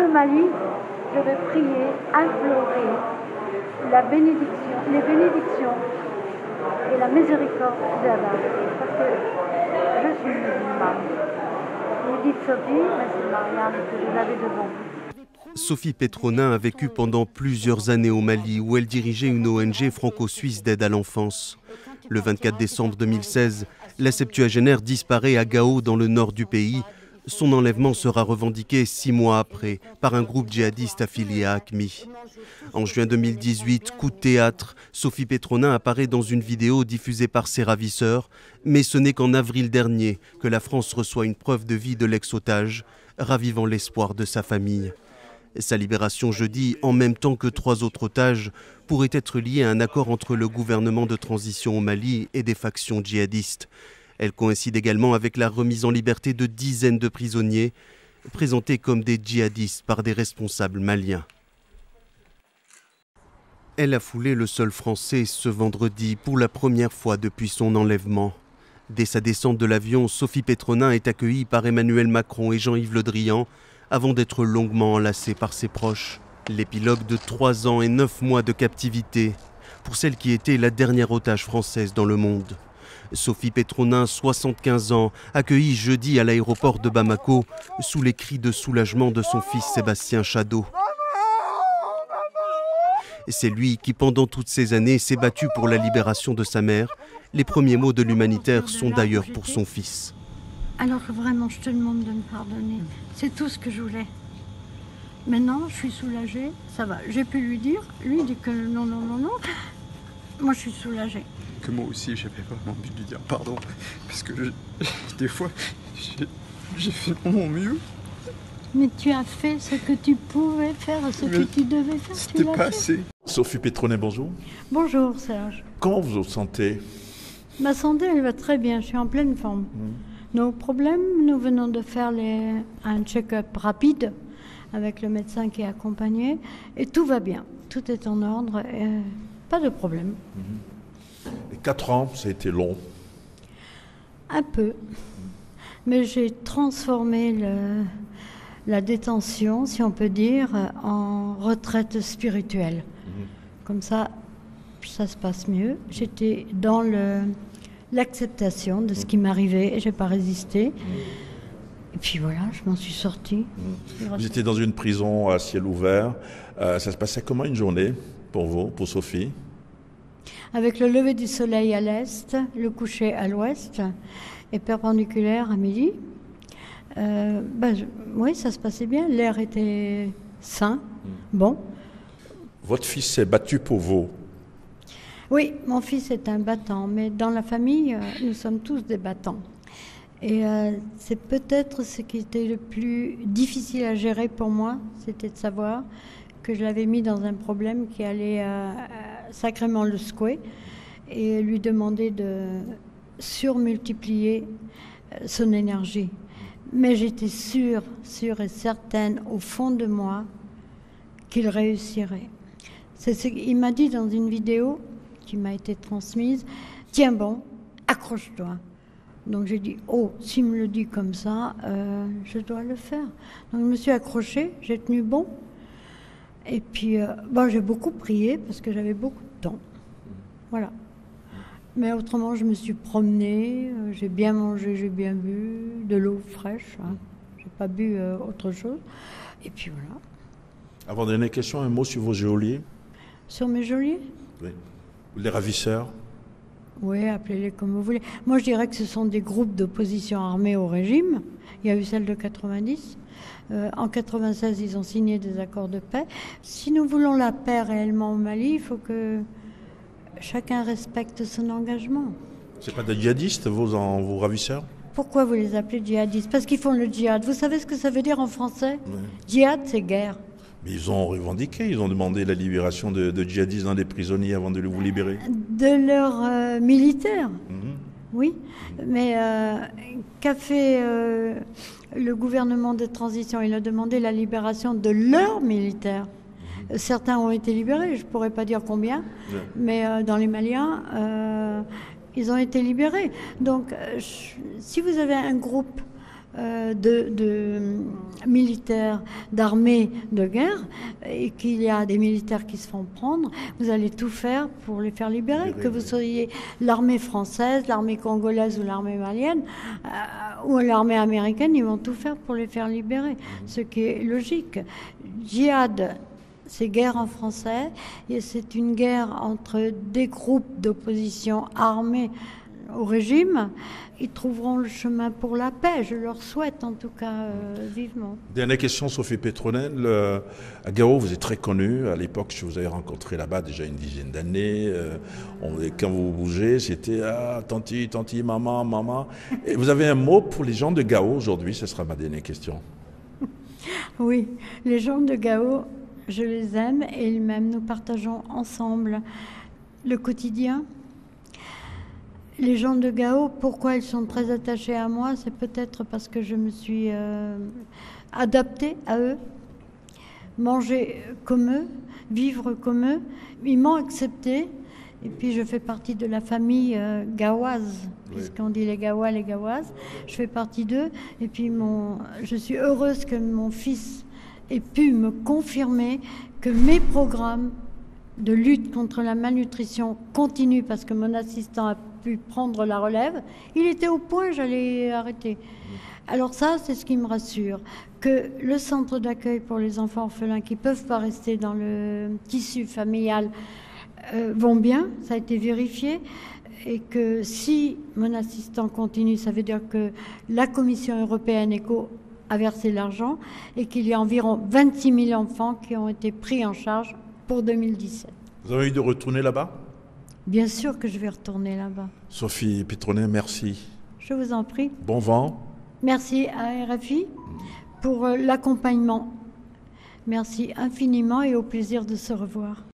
le Mali, je vais prier, implorer les bénédictions et la miséricorde d'Allah. Parce que je suis musulmane. Vous dites Sophie, mais c'est Marianne que vous avez devant vous. Sophie Petronin a vécu pendant plusieurs années au Mali, où elle dirigeait une ONG franco-suisse d'aide à l'enfance. Le 24 décembre 2016, la septuagénaire disparaît à Gao, dans le nord du pays. Son enlèvement sera revendiqué 6 mois après par un groupe djihadiste affilié à AQMI. En juin 2018, coup de théâtre, Sophie Petronin apparaît dans une vidéo diffusée par ses ravisseurs, mais ce n'est qu'en avril dernier que la France reçoit une preuve de vie de l'ex-otage, ravivant l'espoir de sa famille. Sa libération jeudi, en même temps que 3 autres otages, pourrait être liée à un accord entre le gouvernement de transition au Mali et des factions djihadistes. Elle coïncide également avec la remise en liberté de dizaines de prisonniers, présentés comme des djihadistes par des responsables maliens. Elle a foulé le sol français ce vendredi pour la première fois depuis son enlèvement. Dès sa descente de l'avion, Sophie Petronin est accueillie par Emmanuel Macron et Jean-Yves Le Drian, avant d'être longuement enlacée par ses proches. L'épilogue de 3 ans et 9 mois de captivité pour celle qui était la dernière otage française dans le monde. Sophie Petronin, 75 ans, accueillie jeudi à l'aéroport de Bamako sous les cris de soulagement de son fils Sébastien Chadeau. C'est lui qui, pendant toutes ces années, s'est battu pour la libération de sa mère. Les premiers mots de l'humanitaire sont d'ailleurs pour son fils. Alors vraiment, je te demande de me pardonner. C'est tout ce que je voulais. Maintenant, je suis soulagée. Ça va. J'ai pu lui dire. Lui, il dit que non, non, non, non. Moi, je suis soulagée. Que moi aussi, j'avais vraiment envie de lui dire pardon. Parce que des fois, j'ai fait mon mieux. Mais tu as fait ce que tu pouvais faire, ce que tu devais faire. C'était pas assez. Sophie Petronin, bonjour. Bonjour, Serge. Comment vous vous sentez? Ma santé, elle va très bien. Je suis en pleine forme. Nos problèmes, nous venons de faire un check-up rapide avec le médecin qui est accompagné et tout va bien. Tout est en ordre, et pas de problème. Les 4 ans, ça a été long. Un peu. Mais j'ai transformé la détention, si on peut dire, en retraite spirituelle. Comme ça se passe mieux. J'étais dans l'acceptation de ce qui m'arrivait et je n'ai pas résisté. Et puis voilà, je m'en suis sortie. Vous étiez dans une prison à ciel ouvert. Ça se passait comment une journée pour vous, pour Sophie? Avec le lever du soleil à l'est, le coucher à l'ouest et perpendiculaire à midi. Oui, ça se passait bien. L'air était sain, bon. Votre fils s'est battu pour vous. Oui, mon fils est un battant, mais dans la famille, nous sommes tous des battants. Et c'est peut-être ce qui était le plus difficile à gérer pour moi, c'était de savoir que je l'avais mis dans un problème qui allait sacrément le secouer et lui demander de surmultiplier son énergie. Mais j'étais sûre et certaine au fond de moi qu'il réussirait. Il m'a dit dans une vidéo qui m'a été transmise, « Tiens bon, accroche-toi ». Donc j'ai dit, oh, s'il me le dit comme ça, je dois le faire. Donc je me suis accrochée, j'ai tenu bon. Et puis, j'ai beaucoup prié parce que j'avais beaucoup de temps. Voilà. Mais autrement, je me suis promenée, j'ai bien mangé, j'ai bien bu, de l'eau fraîche. Hein. J'ai pas bu autre chose. Et puis voilà. Avant de donner question, un mot sur vos geôliers. Sur mes geôliers? Oui. Les ravisseurs. Oui, appelez-les comme vous voulez. Moi, je dirais que ce sont des groupes d'opposition armée au régime. Il y a eu celle de 90. En 96, ils ont signé des accords de paix. Si nous voulons la paix réellement au Mali, il faut que chacun respecte son engagement. C'est pas des djihadistes, vos ravisseurs? Pourquoi vous les appelez djihadistes? Parce qu'ils font le djihad. Vous savez ce que ça veut dire en français? Oui. Djihad, c'est guerre. Mais ils ont revendiqué, ils ont demandé la libération de djihadistes dans des prisonniers avant de vous libérer. De leurs militaires, oui. Mais qu'a fait le gouvernement de transition? Il a demandé la libération de leurs militaires. Certains ont été libérés, je ne pourrais pas dire combien, mais dans les Maliens, ils ont été libérés. Donc, si vous avez un groupe de militaires d'armée de guerre et qu'il y a des militaires qui se font prendre, vous allez tout faire pour les faire libérer. Que vous soyez l'armée française, l'armée congolaise ou l'armée malienne ou l'armée américaine, ils vont tout faire pour les faire libérer. Ce qui est logique. Djihad, c'est guerre en français et c'est une guerre entre des groupes d'opposition armés au régime. Ils trouveront le chemin pour la paix, je leur souhaite en tout cas vivement. Dernière question, Sophie Pétronel. À Gao, vous êtes très connue. À l'époque, je vous avais rencontré là-bas déjà une dizaine d'années. Quand vous bougez, c'était tanti, tanti, maman, maman. Et vous avez un mot pour les gens de Gao aujourd'hui? Ce sera ma dernière question. Oui, les gens de Gao, je les aime et ils m'aiment. Nous partageons ensemble le quotidien. Les gens de Gao, pourquoi ils sont très attachés à moi? C'est peut-être parce que je me suis adaptée à eux, manger comme eux, vivre comme eux. Ils m'ont acceptée et puis je fais partie de la famille gaoise, puisqu'on dit les Gaois, les Gaoises. Je fais partie d'eux et puis je suis heureuse que mon fils ait pu me confirmer que mes programmes de lutte contre la malnutrition continuent parce que mon assistant a pu prendre la relève. Il était au point, j'allais arrêter. Alors ça, c'est ce qui me rassure, que le centre d'accueil pour les enfants orphelins qui ne peuvent pas rester dans le tissu familial vont bien, ça a été vérifié, et que si mon assistant continue, ça veut dire que la Commission européenne ECHO a versé l'argent et qu'il y a environ 26 000 enfants qui ont été pris en charge pour 2017. Vous avez envie de retourner là-bas? Bien sûr que je vais retourner là-bas. Sophie Pétronel, merci. Je vous en prie. Bon vent. Merci à RFI pour l'accompagnement. Merci infiniment et au plaisir de se revoir.